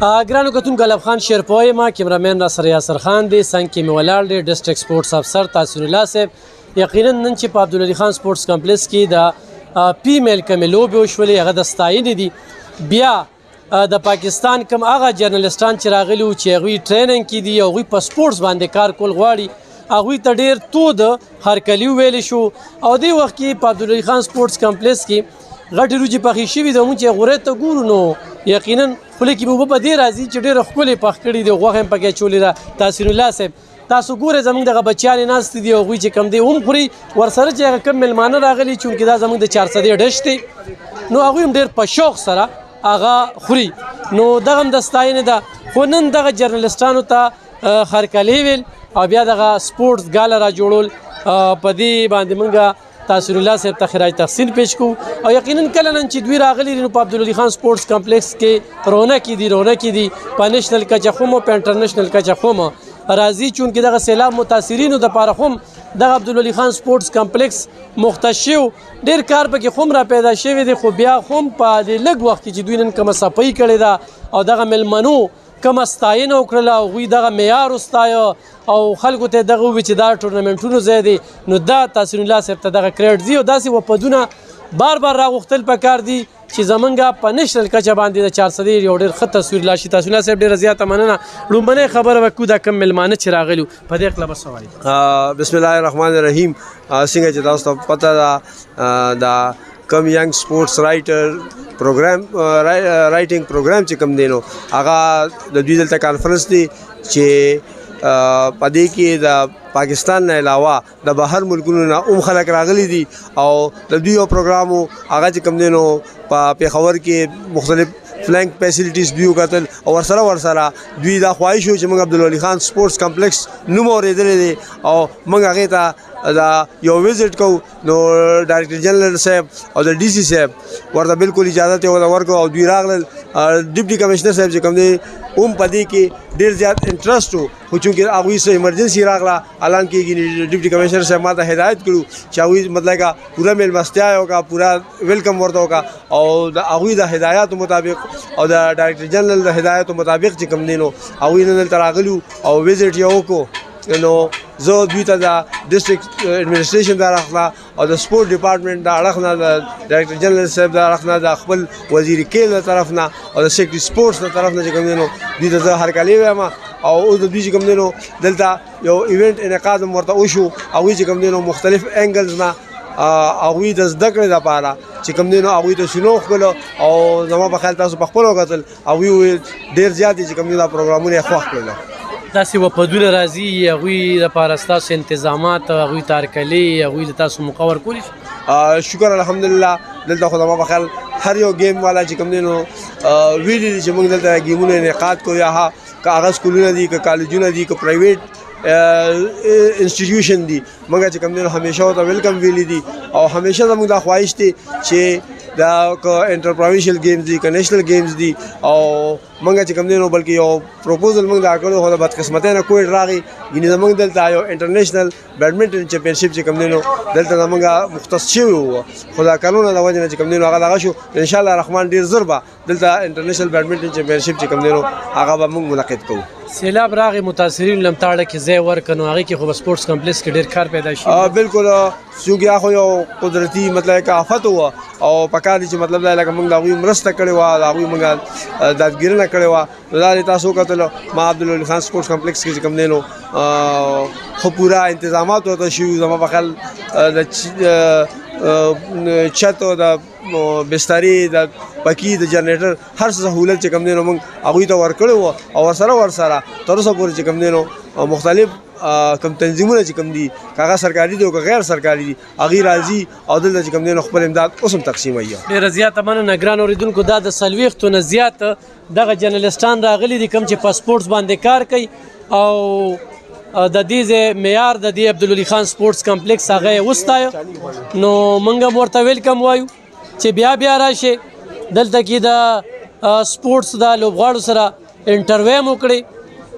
ګرانو کتونکو ګلاب خان شیرپوی ما کیمرامین را سره یاسر خان دی څنګ کې مې ولاړ دی ډسټرکټ سپورټس افسر تحسین الله صاحب یقینا نن چې په عبدالولي خان سپورټس کمپلیکس کې د پیمیل کمې لوبې وشولې هغه د ستاینې دي بیا د پاکستان کم هغه جرنلسټان چې راغلي وو چې هغوی ټریننګ کې دي هغوی په سپورټس باندې کار کول غواړي هغوی ته ډېر تود هرکلي ویلی شو او دې وخت کې په عبدالولي خان سپورټس کمپلیکس کې غټې روجې پخې شوي دي مونږ چې غورې ته ګورو نو یقینا خولې کې به اوبه په دې راځي چې ډېره ښکلې پخ کړي دي غوښه هم پکې اچولې ده تحسین الله صاحب تاسو ګورئ زموږ دغه بچیانې ناستې دي هغوی چې کم دی هم خوري ورسره چې هغه کم میلمانه راغلي چونکې دا زموږ د 400 ډش دی نو هغوی هم ډېر په شوق سره هغه خوري نو دغه هم د ستاینې ده خو نن دغه جرنلسټانو ته هرکلی ویل او بیا دغه سپورټس ګاله را جوړول په دې باندې موږ تحسین الله صاحب ته خراج تحسین پیش کو او یقینا کله نن چې دوی راغلي دي نو په عبدالولي خان سپورټس کمپلیکس کې رونقې دي په نیشنل کچه خو په انټرنیشنل کچه خو راځي چونکې دغه سیلاب متاثرینو دپاره هم دغه عبدالولي خان سپورټس کمپلیکس مختص شو ډېر کار پکې خو را پیدا شوی دی خو بیا هم په دې لږ وخت کې چې دوی نن کومه صفایي کړې ده او دغه میلمنو کومه ستاینه وکړله هغوی دغه معیار وستایه او خلکو ته دغه وویل چې دا ټورنمنټونو ځای دی نو دا تحسین الله صاحب ته دغه کریډ ځي او داسې وپدونه بار راغوښتل پکار دي چې زمونږ په نیشنل کچه باندې د 400 یو ډېر ښه تصویر راشي تحسین الله صاحب ډېره زیاته مننه لومبنۍ خبره وکړو دا کم میلمانه چې راغلي په دې هکله به څه وایي بسم الله الرحمن الرحیم څنګه چې تاسو ته پته ده د کم ینګ سپورټس رایټر پروګرام رایټینګ پروګرام چې کم دی نو هغه د دوی دلته کانفرنس دی چې په دې کې د پاکستان نه علاوه د بهر ملکونو نه هم خلک راغلي دي او د دوی یو پروګرام هغه چې کم دی نو په پېښور کې مختلف فلینک فیسیلیټیز دوی وکتل او ورسره دوی دا خواهش وو چې موږ عبدالولي خان سپورټس کمپلیکس نوم اورېدلی دی او موږ هغې ته دا یو وزټ کوو نو ډایرکټر جنرال صاحب او د ډي سي صاحب ورته بالکل اجازت یې ورکړو او دوی راغلل ډپټي کمشنر صاحب چې کوم دی هم په دې کې ډېر زیات انټرسټ و خو چونکې هغوی څه ایمرجنسي راغله الان کې ډپټي کمشنر صاحب ما ته هدایت کړو چې هغوی مطلب کا پوره میلمستیا یې وکړه پوره ویلکم ورته وکړه او د هغوی د هدایاتو مطابق او د ډایرکټر جنرال د هدایاتو مطابق چې کوم دی نو هغوی نن دلته راغلي او وزټ یې وکړو نو زه دوی ته د ډسټرکټ ایډمنسټریشن د اړخ نه او د سپورټ ډپارټمنټ د اړخ نه د ډایرکټر جنرال صاحب د اړخ نه د خپل وزیر کیل د طرف نه او د سیکرټري سپورټس د طرف نه چې کوم دی نو دوی ته زه هرکلی وایم او اوس د دوی چې کوم دی نو دلته یو ایونټ انعقاد هم ورته وشو هغوی چې کوم دی نو مختلف اینګلز نه هغوی د زده کړې دپاره چې کوم دی نو هغوی ته شنوخ کړلو او زما په خیال تاسو په خپلو کتل هغوی وویل ډېر زیات دي چې کوم دی دا پروګرامونه یې خوښ کړل داسې وپدونه راځي هغوی دپاره ستاسو انتظامات هغوی ته هرکلي هغوی له تاسو مقور کولی شي شکر الحمدلله دلته خو زما په خیال هر یو گیم والا چې کوم دی نو ویلي دي چې موږ دلته ګیمونه انعقاد کوو یا که هغه سکولونه دي که کالجونه دي که پرایویټ انسټیټیوشن دي موږ چې کوم دی نو همیشه ورته ویلکم ویلي دي او همیشه زموږ دا خواهش دی چې دا که انټر پروینشل گیمز دي که نیشنل گیمز دي او موږ چې کوم دی نو بلکې یو پروپوزل موږ دا کړو خو د بدقسمتۍ نه کووډ راغی یعنې زموږ دلته یو انټرنیشنل بیډمنټن چمپینشپ چې کوم دی نو دلته زموږ مختص شوی وو خو دا کلونه د وجې نه چې کوم دی نو هغه دغه شو انشاءالله رحمان ډېر زر به دلته انټرنیشنل بیډمنټن چمپینشپ چې کوم دی نو هغه به موږ منعقد کوو سیلاب راغی متاثرینو لمتاړه کې ځای ورکړه نو هغې کې خو به سپورټس کمپلیکس کې ډېر کار پیدا شي بالکل چونکې هغه یو قدرتي مطلب که آفت وه او پکار دي چې مطلب دا لکه موږ د هغوی مرسته کړې وه د هغوی موږ دادګیرنه کړې وه نو دا دې تاسو وکتلو ما عبدالولي خان سپورټس کمپلیکس کې چې کوم دی نو خو پوره انتظامات ورته شوي زما په خیال د چت او د بسترې د پکې د جنریټر هر څه سهولت چې کوم دی نو موږ هغوی ته ورکړی وو او ورسره تر اوسه پورې چې کوم دی نو مختلف کم تنظیمونه چې کوم دي که هغه سرکاري دي او که غیر سرکاري دي هغوی راځي او دلته چې کوم دی نو خپل امداد اوس هم تقسیموي ډېره زیاته مننه ګران اورېدونکو دا د 40 نه زیات دغه جرنلسټان راغلي دي کوم چې په سپورټس باندې کار کوي او د دې ځای معیار د دې عبدالولي خان سپورټس کمپلیکس هغه یې وستایه نو موږ هم ورته ویلکم وایو چې بیا راشئ دلته کې د سپورټس د لوبغاړو سره انټرویو هم وکړئ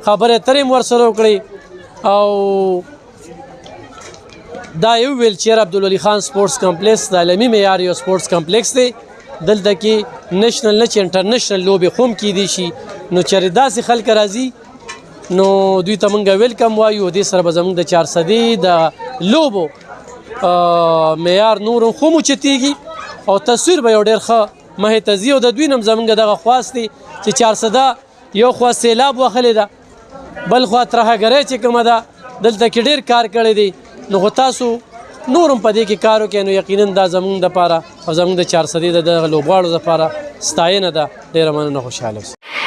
خبرې اترې هم ورسره وکړئ او دا یو ویل چې عبدالولي خان سپورټس کمپلیکس د عالمي معیار یو سپورټس کمپلیکس دی دلته کې نېشنل نه چې انټرنیشنل لوبې هم کیدی شي نو چېرې داسې خلک راځي نو دوی ته موږ ویلکم وایو. دې سره به زموږ د 400 د لوبو معیار نور هم خو اوچتېږي او تصویر به یو ډېر ښه مخې ته ځي. او د دوی نه هم زموږ دغه خواست دی چې 400 یو خوا سیلاب وهلې ده، بل خوا ترهګرۍ چې کومه ده دلته کې ډېر کار کړی دی. نو خو تاسو نور هم په دې کې کار وکړئ نو یقینا دا زموږ دپاره او زموږ د 400 د دغه لوبغاړو دپاره ستاینه ده. ډېره مننه، خوشحاله اوسئ.